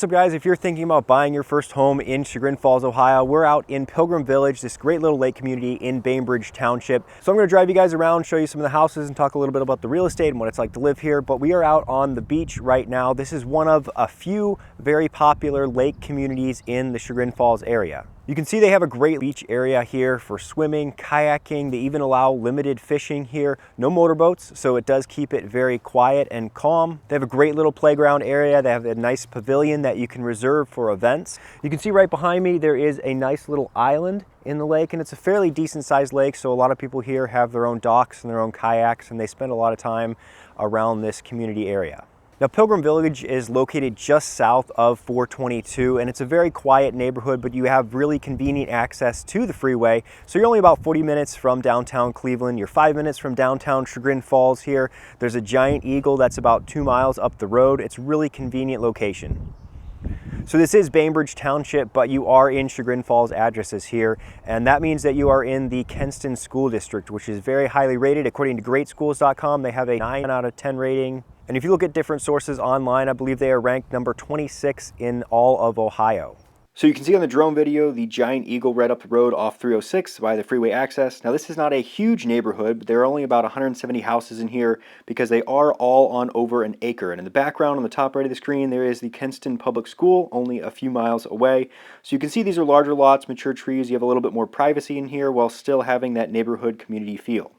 What's up guys, if you're thinking about buying your first home in Chagrin Falls, Ohio, we're out in Pilgrim Village, this great little lake community in Bainbridge Township. So I'm going to drive you guys around, show you some of the houses and talk a little bit about the real estate and what it's like to live here. But we are out on the beach right now. This is one of a few very popular lake communities in the Chagrin Falls area. You can see they have a great beach area here for swimming, kayaking. They even allow limited fishing here. No motorboats, so it does keep it very quiet and calm. They have a great little playground area. They have a nice pavilion that you can reserve for events. You can see right behind me there is a nice little island in the lake, and it's a fairly decent sized lake, so a lot of people here have their own docks and their own kayaks, and they spend a lot of time around this community area. Now, Pilgrim Village is located just south of 422, and it's a very quiet neighborhood, but you have really convenient access to the freeway. So you're only about 40 minutes from downtown Cleveland. You're 5 minutes from downtown Chagrin Falls here. There's a giant eagle that's about 2 miles up the road. It's a really convenient location. So this is Bainbridge Township, but you are in Chagrin Falls addresses here, and that means that you are in the Kenston School District, which is very highly rated. According to greatschools.com, they have a 9 out of 10 rating. And if you look at different sources online, I believe they are ranked number 26 in all of Ohio. So you can see on the drone video the giant eagle right up the road off 306 by the freeway access. Now this is not a huge neighborhood, but there are only about 170 houses in here because they are all on over an acre. And in the background on the top right of the screen, there is the Kenston Public School, only a few miles away. So you can see these are larger lots, mature trees. You have a little bit more privacy in here while still having that neighborhood community feel.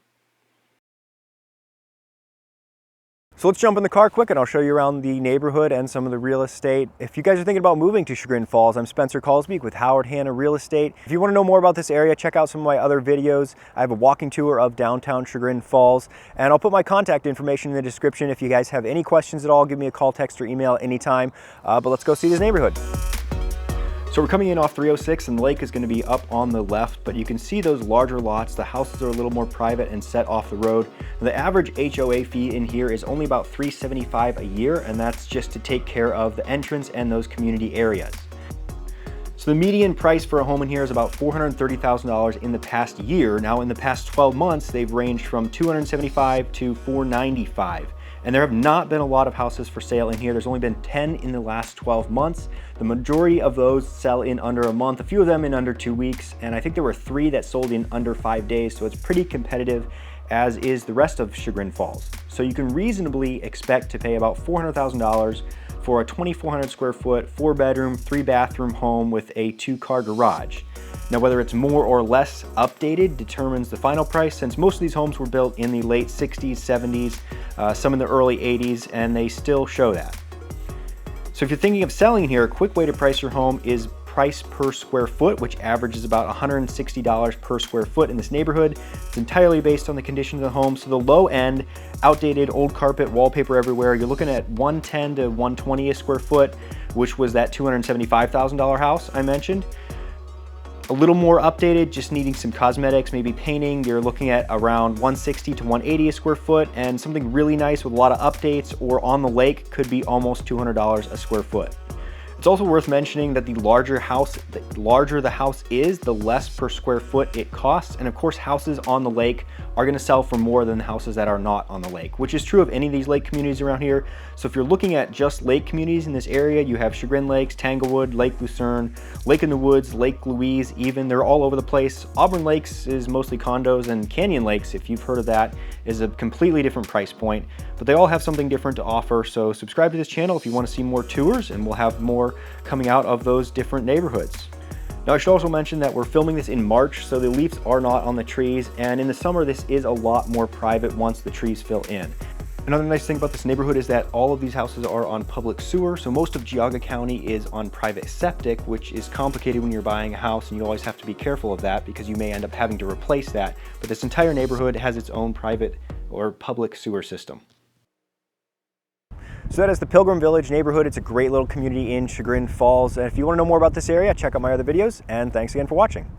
So let's jump in the car quick and I'll show you around the neighborhood and some of the real estate. If you guys are thinking about moving to Chagrin Falls, I'm Spencer Callsbeek with Howard Hanna Real Estate. If you want to know more about this area, check out some of my other videos. I have a walking tour of downtown Chagrin Falls, and I'll put my contact information in the description. If you guys have any questions at all, give me a call, text, or email anytime. But let's go see this neighborhood. So we're coming in off 306 and the lake is going to be up on the left, but you can see those larger lots. The houses are a little more private and set off the road. And the average HOA fee in here is only about $375 a year, and that's just to take care of the entrance and those community areas. So the median price for a home in here is about $430,000 in the past year. Now in the past 12 months, they've ranged from $275,000 to $495,000. And there have not been a lot of houses for sale in here. There's only been 10 in the last 12 months. The majority of those sell in under a month, a few of them in under 2 weeks, and I think there were 3 that sold in under 5 days, so it's pretty competitive, as is the rest of Chagrin Falls. So you can reasonably expect to pay about $400,000 for a 2,400 square foot, 4-bedroom, 3-bathroom home with a 2-car garage. Now, whether it's more or less updated determines the final price, since most of these homes were built in the late 60s, 70s, some in the early 80s, and they still show that. So if you're thinking of selling here, a quick way to price your home is price per square foot, which averages about $160 per square foot in this neighborhood. It's entirely based on the condition of the home. So the low end, outdated, old carpet, wallpaper everywhere, you're looking at $110 to $120 a square foot, which was that $275,000 house I mentioned. A little more updated, just needing some cosmetics, maybe painting, you're looking at around $160 to $180 a square foot, and something really nice with a lot of updates or on the lake could be almost $200 a square foot. It's also worth mentioning that the larger the house is, the less per square foot it costs. And of course, houses on the lake are going to sell for more than the houses that are not on the lake, which is true of any of these lake communities around here. So if you're looking at just lake communities in this area, you have Chagrin Lakes, Tanglewood, Lake Lucerne, Lake in the Woods, Lake Louise, even. They're all over the place. Auburn Lakes is mostly condos, and Canyon Lakes, if you've heard of that, is a completely different price point. But they all have something different to offer. So subscribe to this channel if you want to see more tours, and we'll have more coming out of those different neighborhoods. Now I should also mention that we're filming this in March, so the leaves are not on the trees, and in the summer this is a lot more private once the trees fill in. Another nice thing about this neighborhood is that all of these houses are on public sewer, so most of Geauga County is on private septic, which is complicated when you're buying a house, and you always have to be careful of that because you may end up having to replace that. But this entire neighborhood has its own private or public sewer system. So that is the Pilgrim Village neighborhood. It's a great little community in Chagrin Falls. And if you want to know more about this area, check out my other videos, and thanks again for watching.